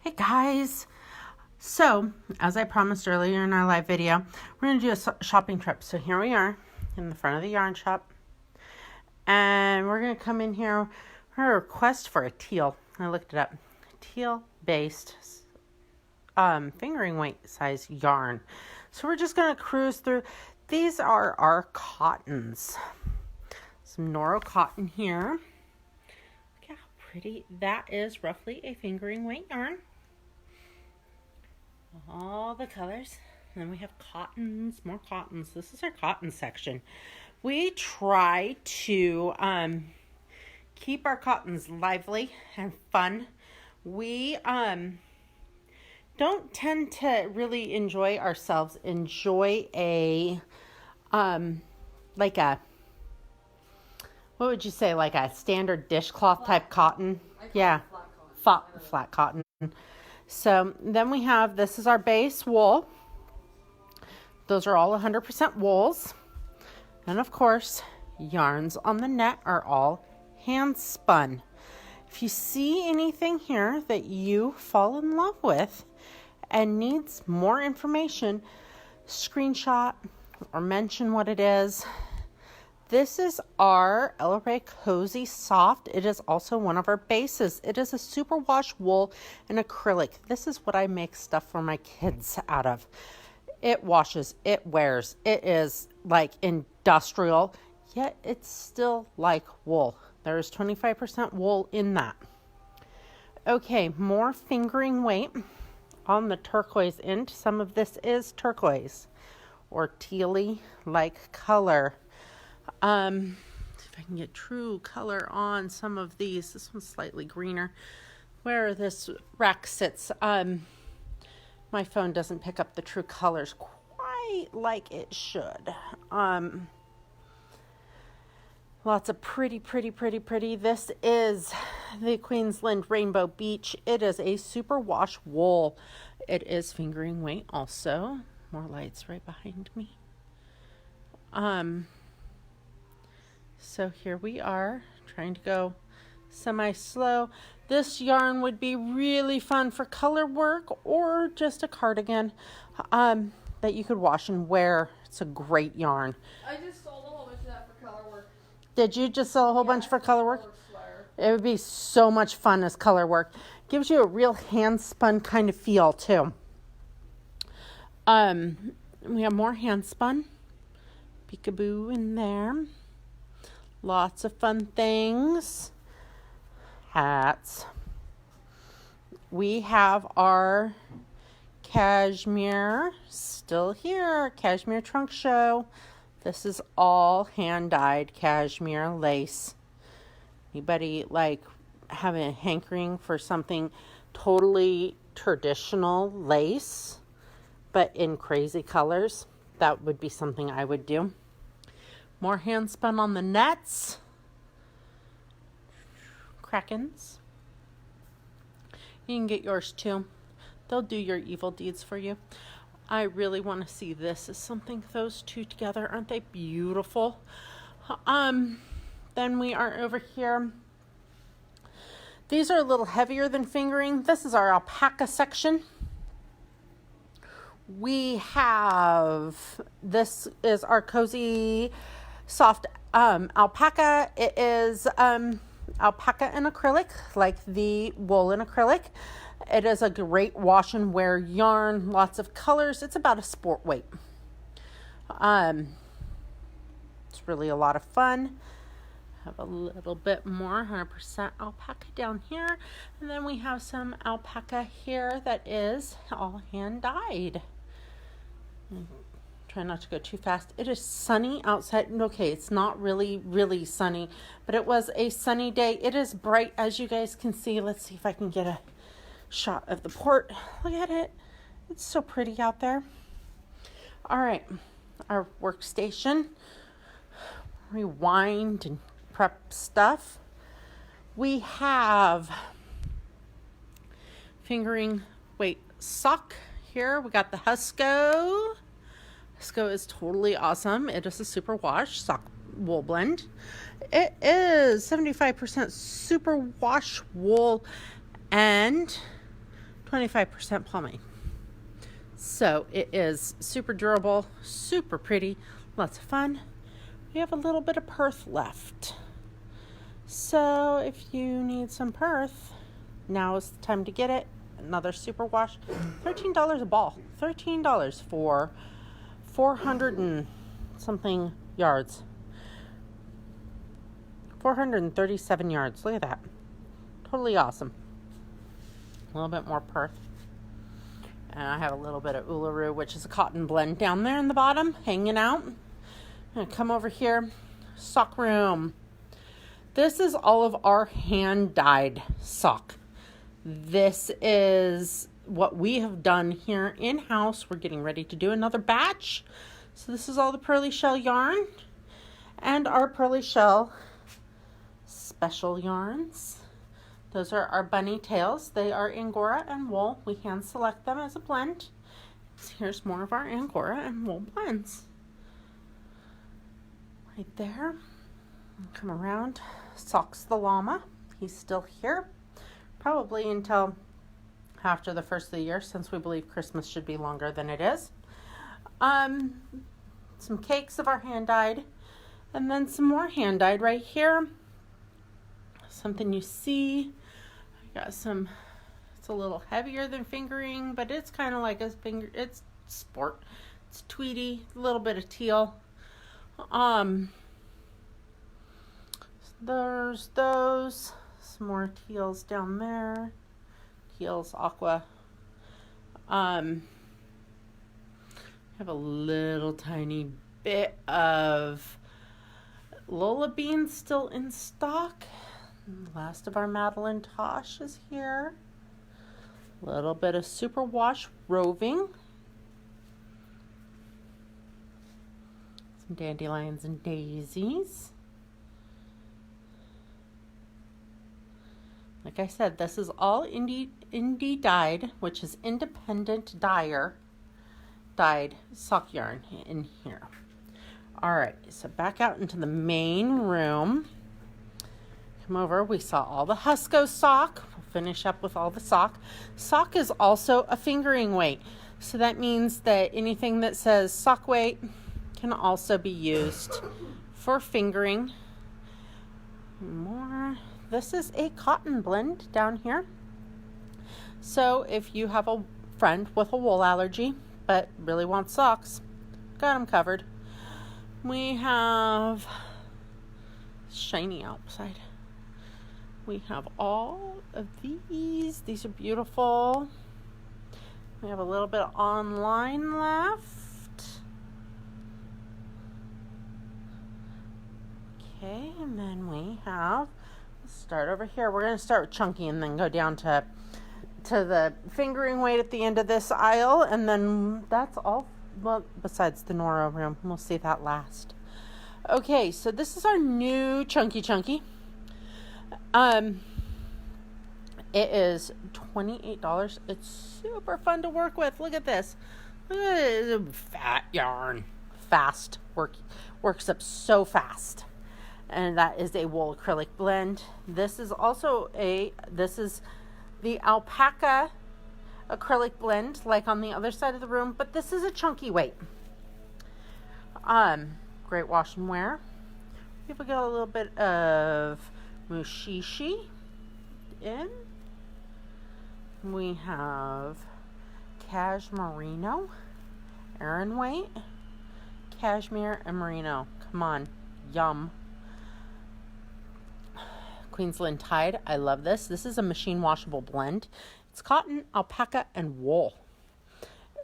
Hey guys, so as I promised earlier in our live video, we're going to do a shopping trip. So here we are in the front of the yarn shop, and we're going to come in here. Her request for a teal. I looked it up. Teal based fingering weight size yarn. So we're just going to cruise through. These are our cottons. Some Noro cotton here. Look how pretty. That is roughly a fingering weight yarn. All the colors. And then we have cottons, more cottons. This is our cotton section. We try to keep our cottons lively and fun. We don't tend to really enjoy a what would you say, like a standard dishcloth type cotton? Yeah, flat cotton. So then we have, this is our base wool. Those are all 100% wools. And of course, yarns on the net are all hand spun. If you see anything here that you fall in love with and needs more information, screenshot or mention what it is. This is our Ella Rae Cozy Soft. It is also one of our bases. It is a superwash wool and acrylic. This is what I make stuff for my kids out of. It washes, it wears, it is like industrial, yet it's still like wool. There is 25% wool in that. Okay, more fingering weight on the turquoise end. Some of this is turquoise or tealy like color. See if I can get true color on some of these. This one's slightly greener. Where this rack sits, my phone doesn't pick up the true colors quite like it should. Lots of pretty. This is the Queensland Rainbow Beach. It is a super wash wool. It is fingering weight also. More lights right behind me. So here we are, trying to go semi-slow. This yarn would be really fun for color work or just a cardigan that you could wash and wear. It's a great yarn. I just sold a whole bunch of that for color work. Did you just sell a whole bunch for color work? It would be so much fun as color work. Gives you a real hand-spun kind of feel too. We have more hand-spun. Peekaboo in there. Lots of fun things. Hats. We have our cashmere still here. Cashmere trunk show. This is all hand-dyed cashmere lace. Anybody like having a hankering for something totally traditional lace, but in crazy colors? That would be something I would do. More hand spun on the nets. Krakens. You can get yours too. They'll do your evil deeds for you. I really want to see this as something, those two together. Aren't they beautiful? Then we are over here. These are a little heavier than fingering. This is our alpaca section. We have, this is our Cozy Soft alpaca. It is alpaca and acrylic, like the wool and acrylic. It is a great wash and wear yarn, lots of colors. It's about a sport weight. It's really a lot of fun. Have a little bit more 100% alpaca down here, and then we have some alpaca here that is all hand dyed. Try not to go too fast. It is sunny outside. Okay, it's not really sunny, but it was a sunny day. It is bright, as you guys can see. Let's see if I can get a shot of the port. Look at it. It's so pretty out there. All right, our workstation. Rewind and prep stuff. We have fingering weight sock here. We got the Husco. Husco is totally awesome. It is a super wash sock wool blend. It is 75% super wash wool and 25% pomade. So it is super durable, super pretty, lots of fun. We have a little bit of Perth left. So if you need some Perth, now is the time to get it. Another super wash, $13 a ball. $13 for 400 and something yards. 437 yards. Look at that. Totally awesome. A little bit more Perth. And I have a little bit of Uluru, which is a cotton blend down there in the bottom, hanging out. I'm going to come over here. Sock room. This is all of our hand-dyed sock. This is what we have done here in-house. We're getting ready to do another batch. So this is all the Pearly Shell yarn and our Pearly Shell special yarns. Those are our bunny tails. They are Angora and wool. We hand select them as a blend. So here's more of our Angora and wool blends. Right there. Come around. Socks the llama. He's still here. Probably until after the first of the year, since we believe Christmas should be longer than it is. Some cakes of our hand-dyed. And then some more hand-dyed right here. Something you see. I got some, it's a little heavier than fingering, but it's kind of like a finger, it's sport. It's tweedy, a little bit of teal. There's those. Some more teals down there. Teals, aqua. Have a little tiny bit of Lola beans still in stock. And the last of our Madeline Tosh is here. A little bit of superwash roving. Some dandelions and daisies. Like I said, this is all indie dyed, which is independent dyer dyed sock yarn in here. All right, so back out into the main room. Come over, we saw all the Husco sock. We'll finish up with all the sock. Sock is also a fingering weight. So that means that anything that says sock weight can also be used for fingering. More. This is a cotton blend down here. So if you have a friend with a wool allergy but really wants socks, got them covered. We have shiny outside. We have all of these. These are beautiful. We have a little bit of online left. Okay, and then we have, let's start over here. We're going to start with chunky and then go down to the fingering weight at the end of this aisle. And then that's all, well, besides the Nora room. We'll see that last. Okay, so this is our new chunky. It is $28. It's super fun to work with. Look at this. Look at this fat yarn. Fast. Works up so fast. And that is a wool acrylic blend. This is also this is the alpaca acrylic blend, like on the other side of the room, but this is a chunky weight. Great wash and wear. We've got a little bit of Mushishi in. We have Cashmerino, Aran weight, Cashmere and Merino. Come on, yum. Queensland Tide. I love this. This is a machine washable blend. It's cotton, alpaca, and wool.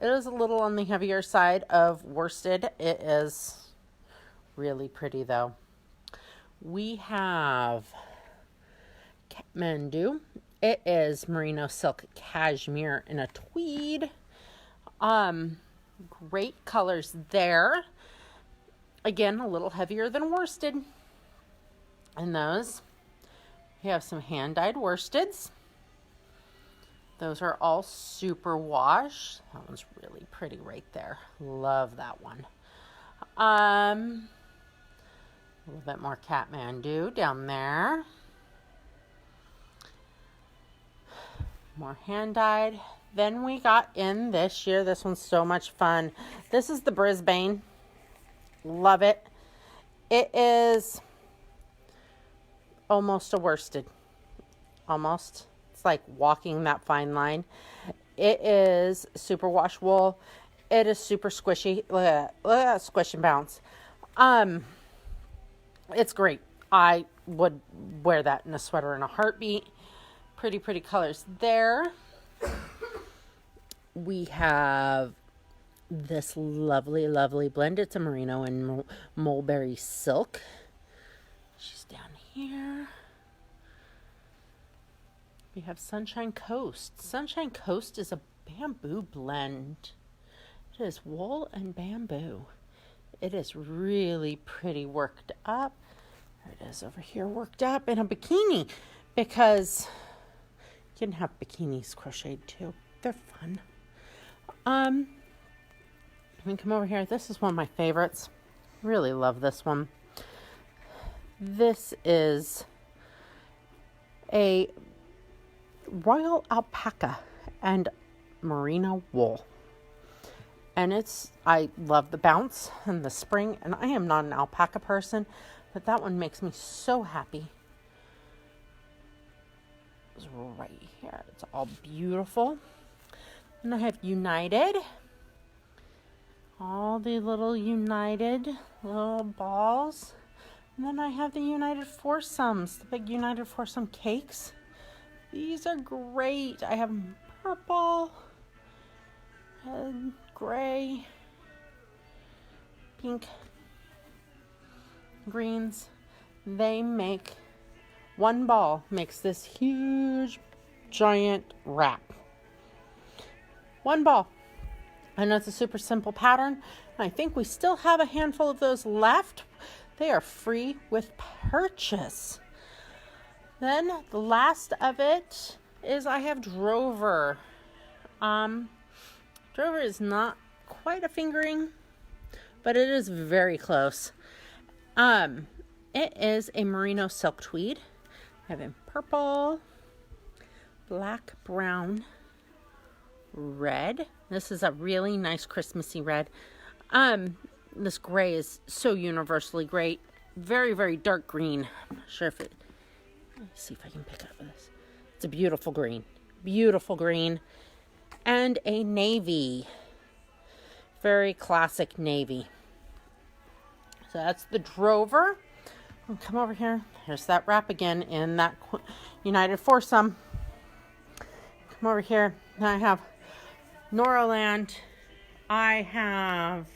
It is a little on the heavier side of worsted. It is really pretty though. We have Kathmandu. It is merino silk cashmere in a tweed. Great colors there. Again, a little heavier than worsted. And those, we have some hand-dyed worsteds. Those are all super wash. That one's really pretty right there. Love that one. A little bit more Kathmandu down there. More hand dyed. Then we got in this year. This one's so much fun. This is the Brisbane. Love it. It is almost a worsted. Almost. It's like walking that fine line. It is superwash wool. It is super squishy. Look at that squish and bounce. It's great. I would wear that in a sweater in a heartbeat. Pretty colors there. We have this lovely blend. It's a merino and mulberry silk. She's down here. We have Sunshine Coast. Sunshine Coast is a bamboo blend. It is wool and bamboo. It is really pretty worked up. There it is over here, worked up in a bikini, because you can have bikinis crocheted too. They're fun. Let me come over here. This is one of my favorites. Really love this one. This is a royal alpaca and merino wool. And I love the bounce and the spring. And I am not an alpaca person, but that one makes me so happy. It's right here. It's all beautiful. And I have United. All the little United little balls. And then I have the United Foursomes, the big United Foursome cakes. These are great. I have purple and gray, pink, greens. They make, one ball makes this huge, giant wrap. One ball. I know it's a super simple pattern. I think we still have a handful of those left. They are free with purchase. Then the last of it is I have Drover. Drover is not quite a fingering, but it is very close. It is a merino silk tweed. I have in purple, black, brown, red. This is a really nice Christmassy red. This gray is so universally great. Very dark green. I'm not sure if it... Let me see if I can pick up this. It's a beautiful green. Beautiful green. And a navy. Very classic navy. So that's the Drover. I'll come over here. Here's that wrap again in that United Foursome. Come over here. Now I have Noraland. I have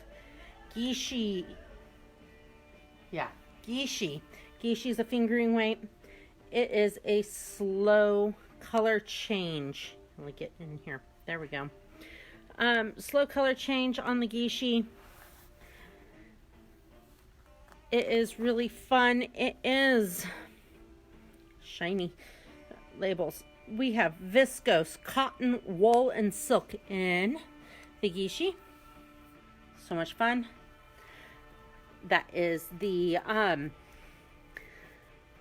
Gishi. Yeah, Gishi. Gishi is a fingering weight. It is a slow color change. Let me get in here. There we go. Slow color change on the Gishi. It is really fun. It is shiny labels. We have viscose, cotton, wool, and silk in the Gishi. So much fun. That is the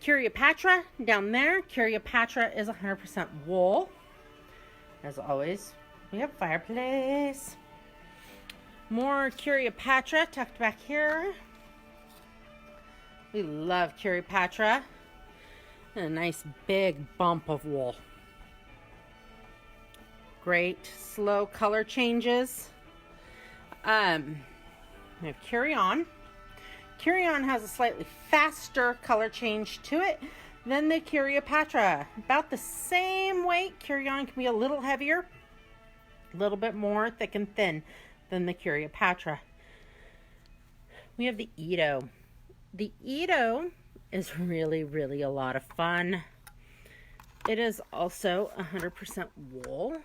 Curiopatra down there. Curiopatra is 100% wool. As always, we have fireplace. More Curiopatra tucked back here. We love Curiopatra. And a nice big bump of wool. Great slow color changes. We have Curion. Curion has a slightly faster color change to it than the Curiopatra. About the same weight. Curion can be a little heavier, a little bit more thick and thin than the Curiopatra. We have the Ito. The Ito is really a lot of fun. It is also 100% wool.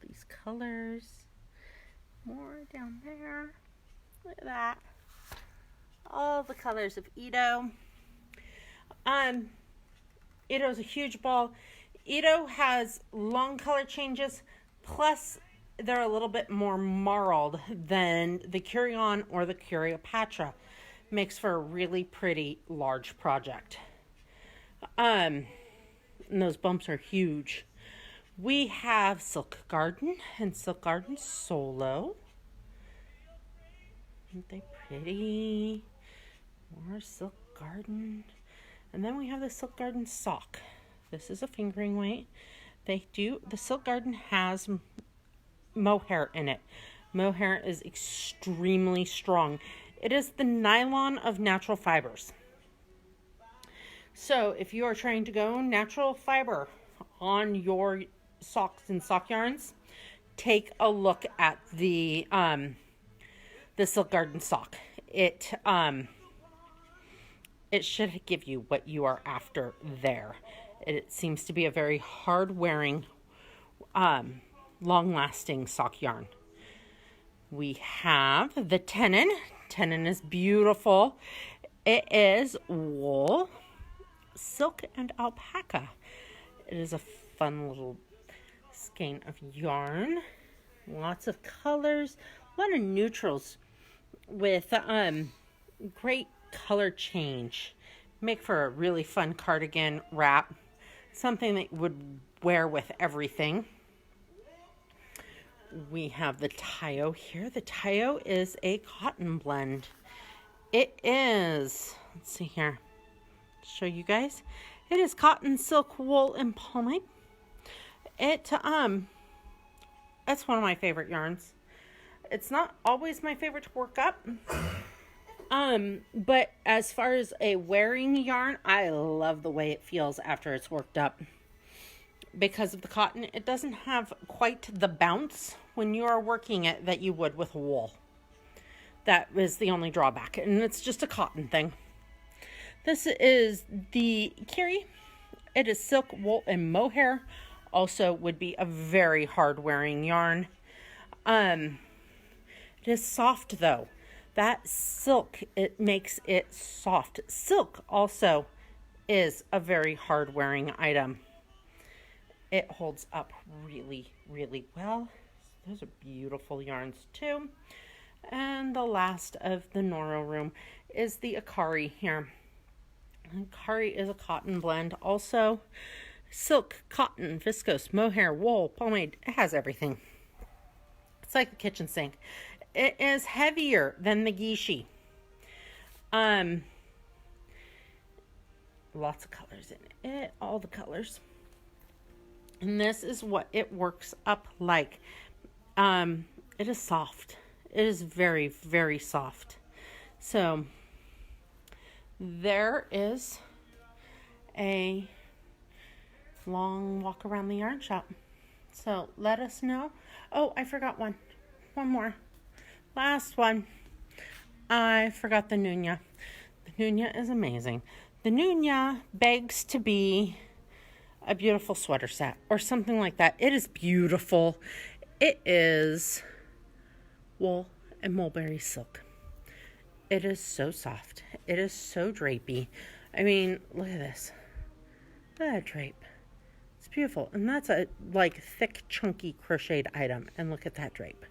These colors. More down there. Look at that. All the colors of Ito. Ito's a huge ball. Ito has long color changes, plus they're a little bit more marled than the Curion or the Curiopatra. Makes for a really pretty large project. And those bumps are huge. We have Silk Garden and Silk Garden Solo. Aren't they pretty? More Silk Garden. And then we have the Silk Garden Sock. This is a fingering weight. The Silk Garden has mohair in it. Mohair is extremely strong. It is the nylon of natural fibers. So if you are trying to go natural fiber on your socks and sock yarns, take a look at the Silk Garden sock. It should give you what you are after there. It seems to be a very hard-wearing, long-lasting sock yarn. We have the tenon. Tenon is beautiful. It is wool, silk, and alpaca. It is a fun little skein of yarn. Lots of colors, a lot of neutrals with great color change. Make for a really fun cardigan wrap. Something that you would wear with everything. We have the Tayo here. The Tayo is a cotton blend. It is, let's see here, show you guys. It is cotton, silk, wool, and pomade. It's one of my favorite yarns. It's not always my favorite to work up. But as far as a wearing yarn, I love the way it feels after it's worked up. Because of the cotton, it doesn't have quite the bounce when you are working it that you would with wool. That is the only drawback, and it's just a cotton thing. This is the Kiri. It is silk, wool, and mohair. Also would be a very hard wearing yarn. It is soft though. That silk, it makes it soft. Silk also is a very hard wearing item. It holds up really, really well. Those are beautiful yarns too. And the last of the Noro room is the Akari here. Akari is a cotton blend. Also, silk, cotton, viscose, mohair, wool, pomade. It has everything. It's like a kitchen sink. It is heavier than the Gishi. Lots of colors in it. All the colors. And this is what it works up like. It is soft. It is very, very soft. So there is a long walk around the yarn shop. So let us know. Oh, I forgot one. One more. Last one. I forgot the Nunya. The Nunya is amazing. The Nunya begs to be a beautiful sweater set or something like that. It is beautiful. It is wool and mulberry silk. It is so soft. It is so drapey. I mean, look at this. Look at that drape. It's beautiful. And that's a like thick, chunky crocheted item. And look at that drape.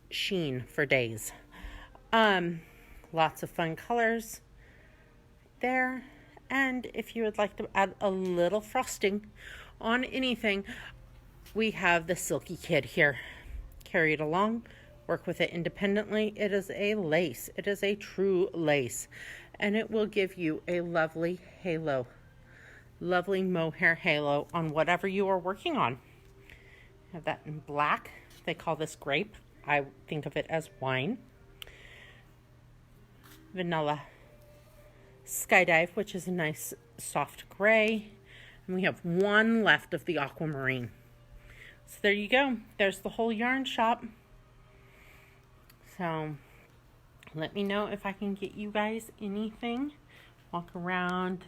Sheen for days. Lots of fun colors there. And if you would like to add a little frosting on anything, we have the Silky Kid here. Carry it along. Work with it independently. It is a lace. It is a true lace. And it will give you a lovely halo. Lovely mohair halo on whatever you are working on. Have that in black. They call this grape. I think of it as wine. Vanilla Skydive, which is a nice soft gray. And we have one left of the aquamarine. So there you go. There's the whole yarn shop. So let me know if I can get you guys anything. Walk around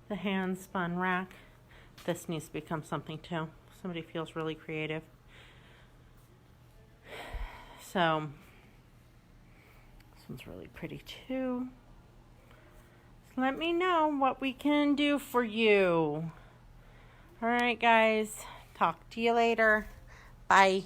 the hand spun rack. This needs to become something too. Somebody feels really creative. So this one's really pretty too. So let me know what we can do for you. All right, guys. Talk to you later. Bye.